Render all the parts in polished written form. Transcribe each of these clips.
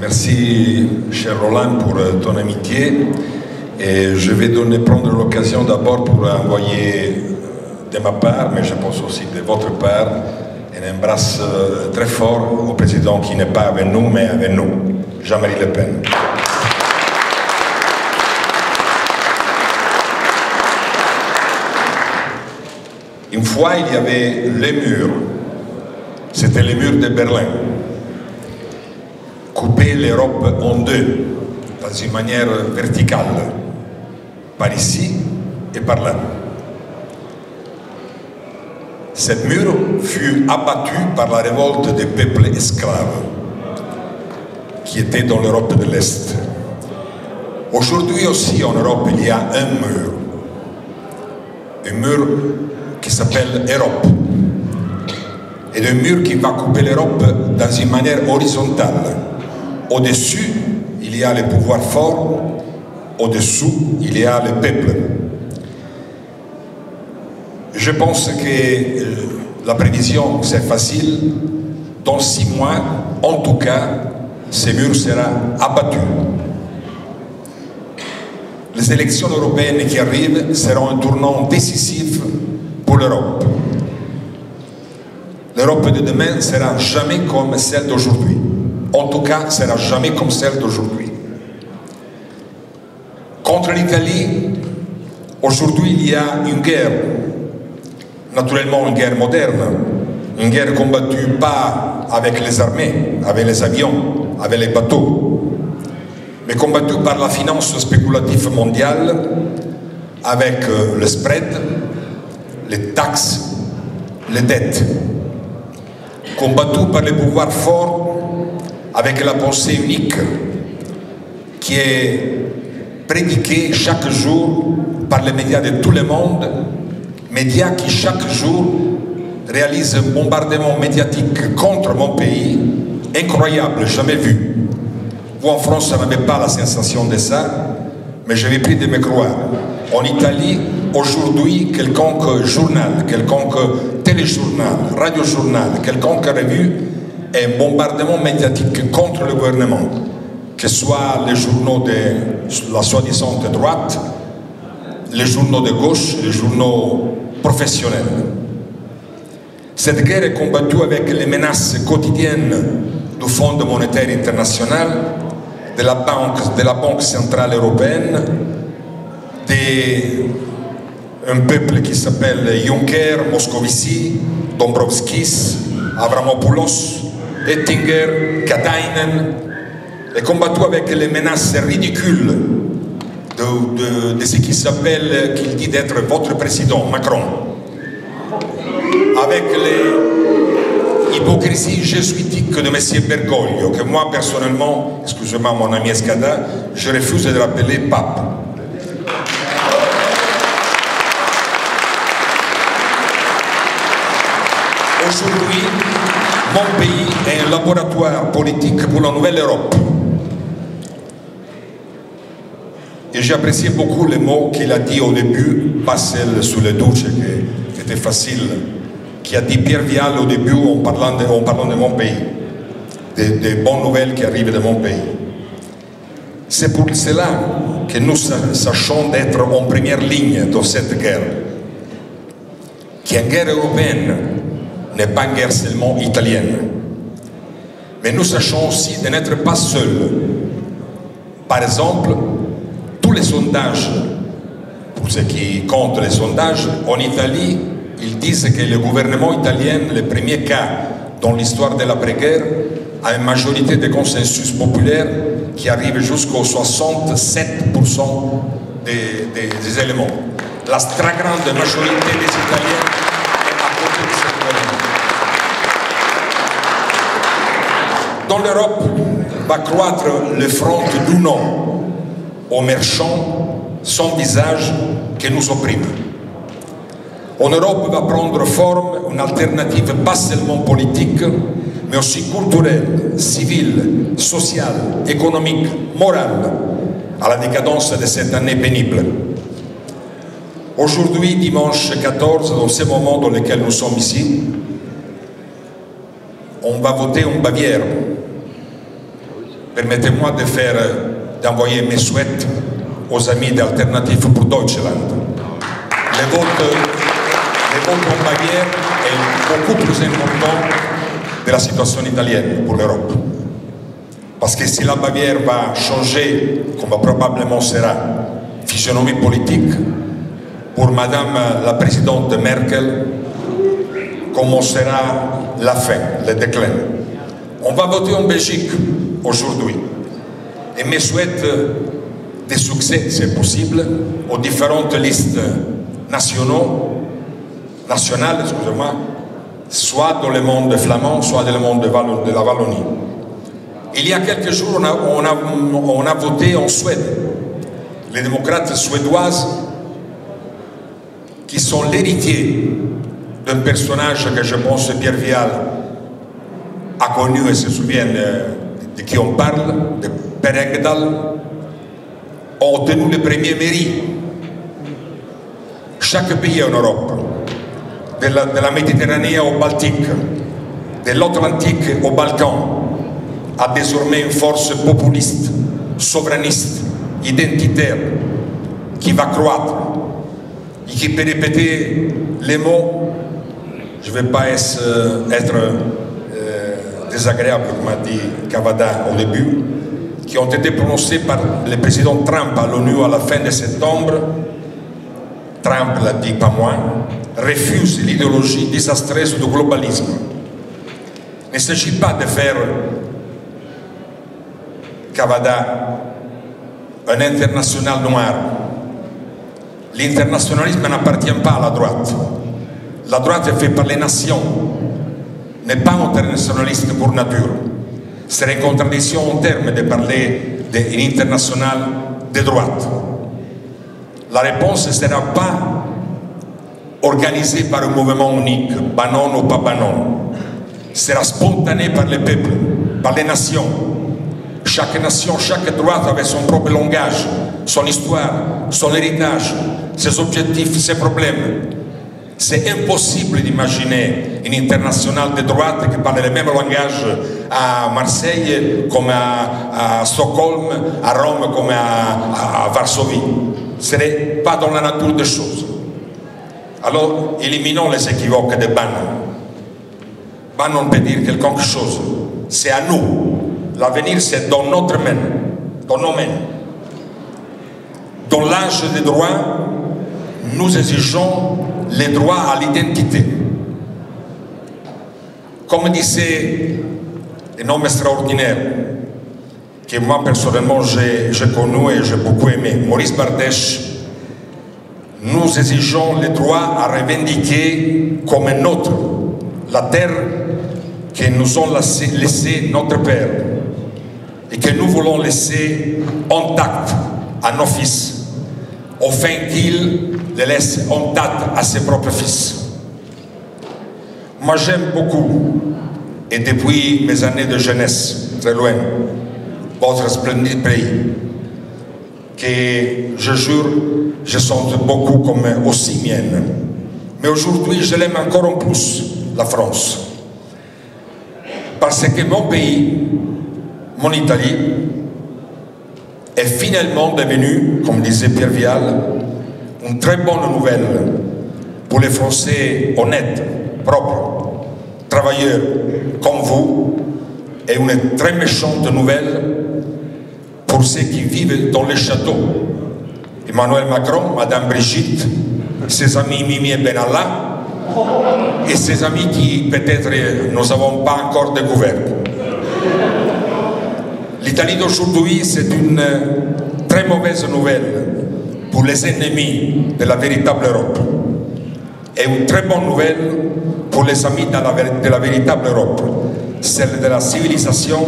Merci, cher Roland, pour ton amitié. Et je vais prendre l'occasion d'abord pour envoyer de ma part, mais je pense aussi de votre part, un embrasse très fort au président qui n'est pas avec nous, mais avec nous, Jean-Marie Le Pen. Une fois, il y avait les murs. C'était les murs de Berlin. Couper l'Europe en deux, dans une manière verticale, par ici et par là. Ce mur fut abattu par la révolte des peuples esclaves qui étaient dans l'Europe de l'Est. Aujourd'hui aussi en Europe, il y a un mur qui s'appelle Europe. Et un mur qui va couper l'Europe dans une manière horizontale. Au-dessus, il y a les pouvoirs forts, au-dessous, il y a le peuple. Je pense que la prévision, c'est facile. Dans 6 mois, en tout cas, ce mur sera abattu. Les élections européennes qui arrivent seront un tournant décisif pour l'Europe. L'Europe de demain ne sera jamais comme celle d'aujourd'hui. En tout cas, ne sera jamais comme celle d'aujourd'hui. Contre l'Italie, aujourd'hui, il y a une guerre. Naturellement, une guerre moderne. Une guerre combattue pas avec les armées, avec les avions, avec les bateaux, mais combattue par la finance spéculative mondiale, avec le spread, les taxes, les dettes. Combattue par les pouvoirs forts, avec la pensée unique qui est prédiquée chaque jour par les médias de tout le monde, médias qui chaque jour réalisent un bombardement médiatique contre mon pays, incroyable, jamais vu. Vous en France, vous n'avez pas la sensation de ça, mais je vais prier de me croire. En Italie, aujourd'hui, quelconque journal, quelconque téléjournal, radiojournal, quelconque revue, est un bombardement médiatique contre le gouvernement, que ce soit les journaux de la soi-disant de droite, les journaux de gauche, les journaux professionnels. Cette guerre est combattue avec les menaces quotidiennes du Fonds monétaire international, de la Banque centrale européenne, d'un peuple qui s'appelle Juncker, Moscovici, Dombrovskis, Avramopoulos, Oettinger, Katainen, est combattu avec les menaces ridicules de ce qui s'appelle, qu'il dit d'être votre président, Macron, avec l'hypocrisie jésuitique de M. Bergoglio, que moi personnellement, excusez-moi mon ami Escada, je refuse de l'appeler pape. Aujourd'hui, mon pays est un laboratoire politique pour la nouvelle Europe. Et j'ai apprécié beaucoup les mots qu'il a dit au début, pas celle sous le douche qui était facile, qui a dit Pierre Vial au début en parlant de mon pays, des bonnes nouvelles qui arrivent de mon pays. C'est pour cela que nous sachons d'être en première ligne dans cette guerre, qui est une guerre européenne, n'est pas une guerre seulement italienne. Mais nous sachons aussi de n'être pas seuls. Par exemple, tous les sondages, pour ceux qui comptent les sondages, en Italie, ils disent que le gouvernement italien, le premier cas dans l'histoire de l'après-guerre, a une majorité de consensus populaire qui arrive jusqu'aux 67% des éléments. La très grande majorité des Italiens est à côté de ce gouvernement. Dans l'Europe, va croître le front du non aux marchands sans visage qui nous oppriment. En Europe va prendre forme une alternative pas seulement politique, mais aussi culturelle, civile, sociale, économique, morale, à la décadence de cette année pénible. Aujourd'hui, dimanche 14, dans ce moment dans lequel nous sommes ici, on va voter en Bavière. permettez-moi d'envoyer mes souhaits aux amis d'Alternative pour Deutschland. Le vote en Bavière est beaucoup plus important de la situation italienne pour l'Europe. Parce que si la Bavière va changer, comme probablement sera, physionomie politique, pour Madame la Présidente Merkel, commencera la fin, le déclin. On va voter en Belgique aujourd'hui. Et mes souhaits de succès, c'est possible, aux différentes listes nationales, excusez-moi, soit dans le monde flamand, soit dans le monde de la Wallonie. Il y a quelques jours, on a voté en Suède. Les démocrates suédoises, qui sont l'héritier d'un personnage que je pense Pierre Vial a connu et se souvient de qui on parle, de Per Engdahl, ont obtenu les premiers mairies. Chaque pays en Europe, de la Méditerranée au Baltique, de l'Atlantique au Balkan, a désormais une force populiste, souverainiste, identitaire, qui va croître et qui peut répéter les mots, je ne vais pas être désagréable, comme a dit Cavada au début, qui ont été prononcés par le président Trump à l'ONU à la fin de septembre. Trump l'a dit, pas moi, refuse l'idéologie désastreuse du globalisme. Il ne s'agit pas de faire Cavada un international noir. L'internationalisme n'appartient pas à la droite. La droite est faite par les nations, n'est pas internationaliste pour nature. C'est une contradiction en termes de parler d'une internationale de droite. La réponse ne sera pas organisée par un mouvement unique, Bannon ou pas Bannon. Sera spontanée par les peuples, par les nations. Chaque nation, chaque droite avait son propre langage, son histoire, son héritage, ses objectifs, ses problèmes. C'est impossible d'imaginer une internationale de droite qui parle le même langage à Marseille comme à Stockholm, à Rome comme à Varsovie. Ce n'est pas dans la nature des choses. Alors, éliminons les équivoques de Bannon. Bannon peut dire quelque chose. C'est à nous. L'avenir, c'est dans notre main, dans nos mains. Dans l'âge des droits, nous exigeons les droits à l'identité. Comme disait un homme extraordinaire, que moi personnellement j'ai connu et j'ai beaucoup aimé, Maurice Bardèche, nous exigeons les droits à revendiquer comme nôtre la terre que nous ont laissé notre père et que nous voulons laisser intacte à nos fils, afin qu'ils les laissent intacte à ses propres fils. Moi j'aime beaucoup, et depuis mes années de jeunesse, très loin, votre splendide pays, que je jure, je sens beaucoup comme aussi mienne. Mais aujourd'hui, je l'aime encore en plus, la France. Parce que mon pays, mon Italie, est finalement devenu, comme disait Pierre Vial, une très bonne nouvelle pour les Français honnêtes, propres, travailleurs comme vous, et une très méchante nouvelle pour ceux qui vivent dans les châteaux. Emmanuel Macron, Madame Brigitte, ses amis Mimi et Benalla, et ses amis qui peut-être nous n'avons pas encore découvert. L'Italie d'aujourd'hui, c'est une très mauvaise nouvelle pour les ennemis de la véritable Europe. Et une très bonne nouvelle pour les amis de la véritable Europe, celle de la civilisation,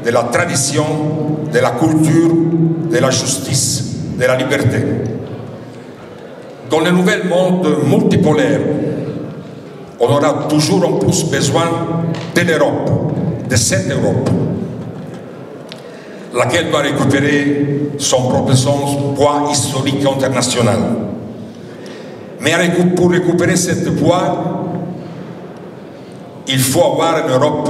de la tradition, de la culture, de la justice, de la liberté. Dans le nouvel monde multipolaire, on aura toujours en plus besoin de l'Europe, de cette Europe, laquelle doit récupérer son propre poids historique international. Mais pour récupérer ce poids, il faut avoir une Europe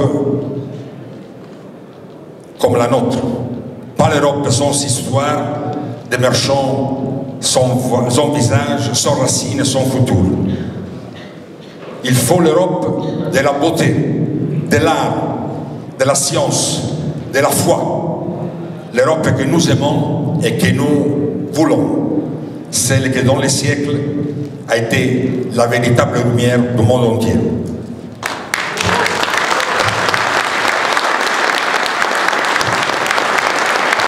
comme la nôtre. Pas l'Europe sans histoire, des merchants, son visage, son racine, son futur. Il faut l'Europe de la beauté, de l'art, de la science, de la foi. L'Europe que nous aimons et que nous voulons. Celle qui dans les siècles a été la véritable lumière du monde entier.